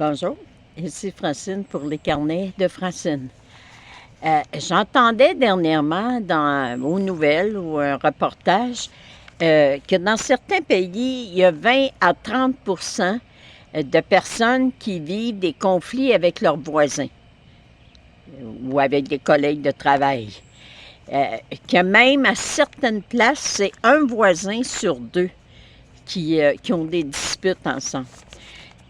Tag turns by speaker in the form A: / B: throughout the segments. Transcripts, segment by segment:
A: Bonjour, ici Francine pour les carnets de Francine. J'entendais dernièrement aux nouvelles ou un reportage que dans certains pays, il y a 20 à 30 de personnes qui vivent des conflits avec leurs voisins ou avec des collègues de travail. Que même à certaines places, c'est un voisin sur deux qui ont des disputes ensemble.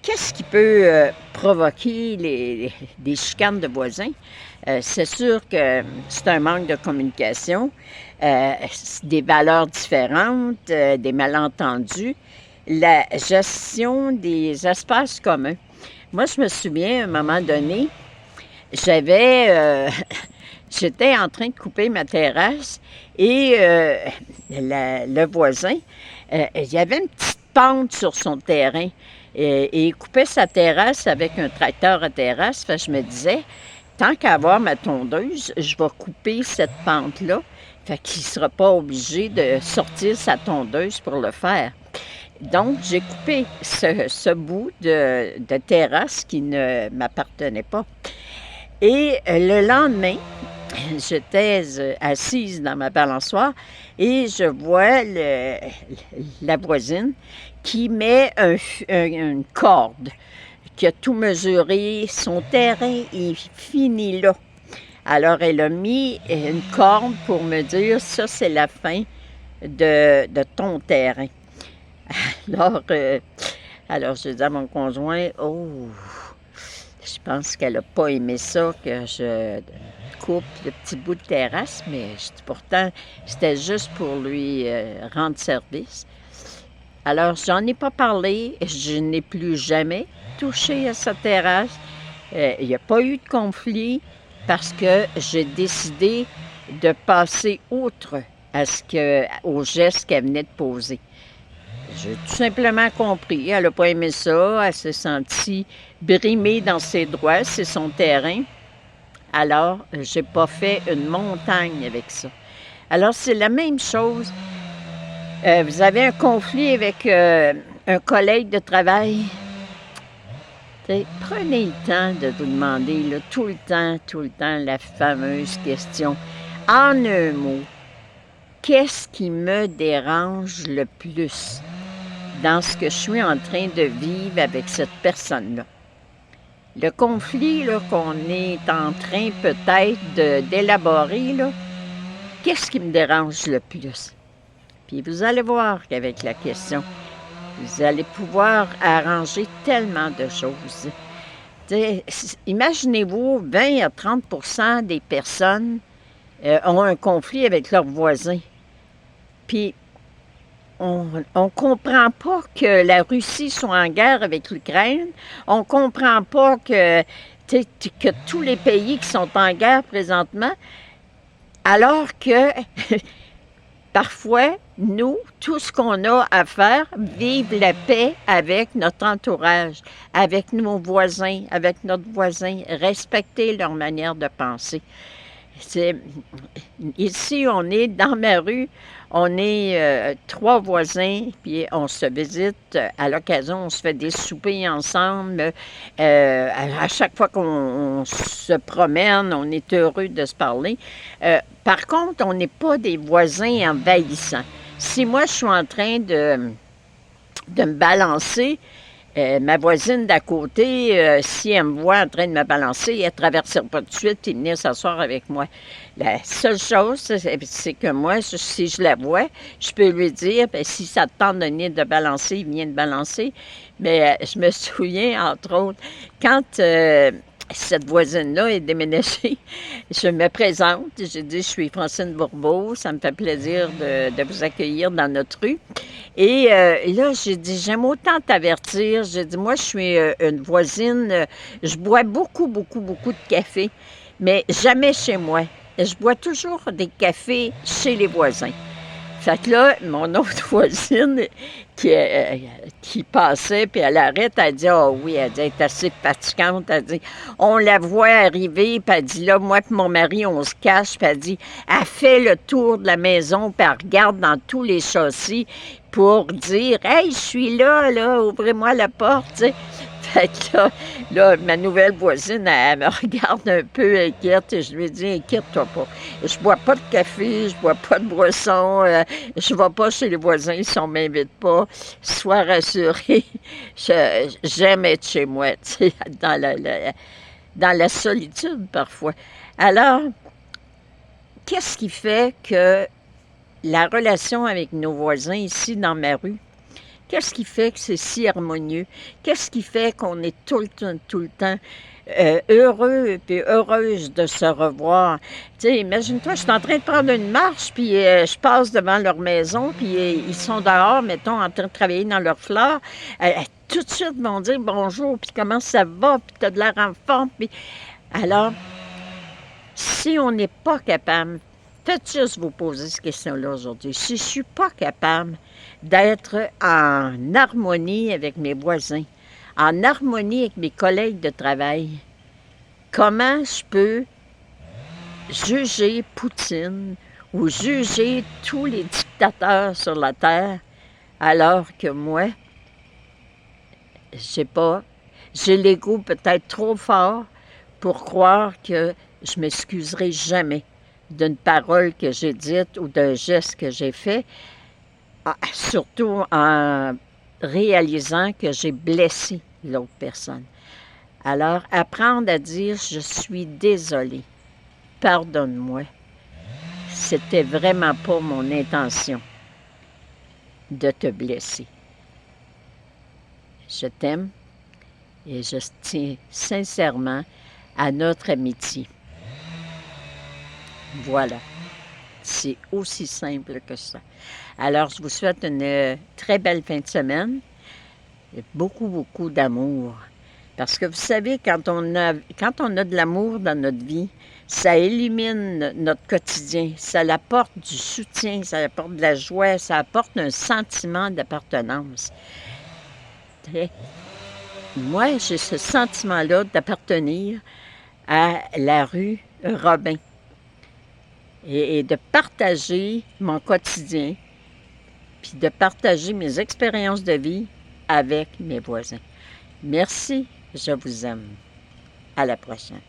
A: Qu'est-ce qui peut provoquer des chicanes de voisins? C'est sûr que c'est un manque de communication, des valeurs différentes, des malentendus, la gestion des espaces communs. Moi, je me souviens, à un moment donné, j'étais en train de couper ma terrasse et le voisin, il y avait une petite pente sur son terrain. Et il coupait sa terrasse avec un tracteur à terrasse. Fait que je me disais, tant qu'à avoir ma tondeuse, je vais couper cette pente-là. Fait qu'il ne sera pas obligé de sortir sa tondeuse pour le faire. Donc, j'ai coupé ce bout de terrasse qui ne m'appartenait pas. Et le lendemain, j'étais assise dans ma balançoire et je vois la voisine qui met une corde, qui a tout mesuré. Son terrain est fini là. Alors, elle a mis une corde pour me dire, ça, c'est la fin de ton terrain. Alors, je dis à mon conjoint, oh, je pense qu'elle n'a pas aimé ça, que je coupe le petit bout de terrasse, mais pourtant, c'était juste pour lui rendre service. Alors, j'en ai pas parlé, je n'ai plus jamais touché à sa terrasse. Il n'y a pas eu de conflit parce que j'ai décidé de passer outre au geste qu'elle venait de poser. J'ai tout simplement compris. Elle n'a pas aimé ça, elle s'est sentie brimée dans ses droits, c'est son terrain. Alors, j'ai pas fait une montagne avec ça. Alors, c'est la même chose. Vous avez un conflit avec un collègue de travail. Prenez le temps de vous demander là, tout le temps, la fameuse question. En un mot, qu'est-ce qui me dérange le plus dans ce que je suis en train de vivre avec cette personne-là? Le conflit là, qu'on est en train peut-être d'élaborer, là, qu'est-ce qui me dérange le plus? Puis vous allez voir qu'avec la question, vous allez pouvoir arranger tellement de choses. Imaginez-vous, 20 à 30 des personnes ont un conflit avec leurs voisins. Puis on ne comprend pas que la Russie soit en guerre avec l'Ukraine. On ne comprend pas que tous les pays qui sont en guerre présentement, alors que parfois, nous, tout ce qu'on a à faire, vivre la paix avec notre entourage, avec nos voisins, avec notre voisin, respecter leur manière de penser. Ici, on est dans ma rue, on est 3 voisins, puis on se visite à l'occasion, on se fait des soupers ensemble. À chaque fois qu'on se promène, on est heureux de se parler. Par contre, on n'est pas des voisins envahissants. Si moi, je suis en train de me balancer, ma voisine d'à côté, si elle me voit en train de me balancer, elle ne traversera pas de suite et venir s'asseoir avec moi. La seule chose, c'est que moi, si je la vois, je peux lui dire, bien, si ça te tente de venir de balancer, il vient de balancer. Mais je me souviens, entre autres, quand cette voisine-là est déménagée, je me présente, je dis, je suis Francine Bourbeau, ça me fait plaisir de vous accueillir dans notre rue. Et là, j'ai dit, j'aime autant t'avertir. J'ai dit, moi, je suis une voisine, je bois beaucoup de café, mais jamais chez moi. Je bois toujours des cafés chez les voisins. Fait que là, mon autre voisine qui passait, puis elle arrête, elle dit, ah oui, elle dit, elle est assez fatigante, elle dit, on la voit arriver, puis elle dit, là, moi et mon mari, on se cache, puis elle dit, elle fait le tour de la maison, puis elle regarde dans tous les châssis pour dire, hey, je suis là, ouvrez-moi la porte, tu sais. Fait que là, ma nouvelle voisine, elle me regarde un peu inquiète et je lui dis, inquiète-toi pas. Je bois pas de café, je bois pas de boisson, je vais pas chez les voisins si on m'invite pas. Sois rassurée, j'aime être chez moi, tu sais, dans la solitude parfois. Alors, qu'est-ce qui fait que la relation avec nos voisins ici dans ma rue, qu'est-ce qui fait que c'est si harmonieux? Qu'est-ce qui fait qu'on est tout le temps heureux et heureuse de se revoir? Tu sais, imagine-toi, je suis en train de prendre une marche, puis je passe devant leur maison, puis ils sont dehors, mettons, en train de travailler dans leurs fleurs. Tout de suite, ils vont dire bonjour, puis comment ça va, puis tu as de l'air en forme. Puis... Alors, si on n'est pas capable, faites juste vous poser cette question-là aujourd'hui. Si je ne suis pas capable d'être en harmonie avec mes voisins, en harmonie avec mes collègues de travail, comment je peux juger Poutine ou juger tous les dictateurs sur la Terre alors que moi, je sais pas, j'ai l'ego peut-être trop fort pour croire que je m'excuserai jamais d'une parole que j'ai dite ou d'un geste que j'ai fait, surtout en réalisant que j'ai blessé l'autre personne. Alors, apprendre à dire « je suis désolée, pardonne-moi », c'était vraiment pas mon intention de te blesser. Je t'aime et je tiens sincèrement à notre amitié. Voilà. C'est aussi simple que ça. Alors, je vous souhaite une très belle fin de semaine et beaucoup d'amour. Parce que vous savez, quand on a de l'amour dans notre vie, ça élimine notre quotidien, ça apporte du soutien, ça apporte de la joie, ça apporte un sentiment d'appartenance. Moi, j'ai ce sentiment-là d'appartenir à la rue Robin et de partager mon quotidien, puis de partager mes expériences de vie avec mes voisins. Merci, je vous aime. À la prochaine.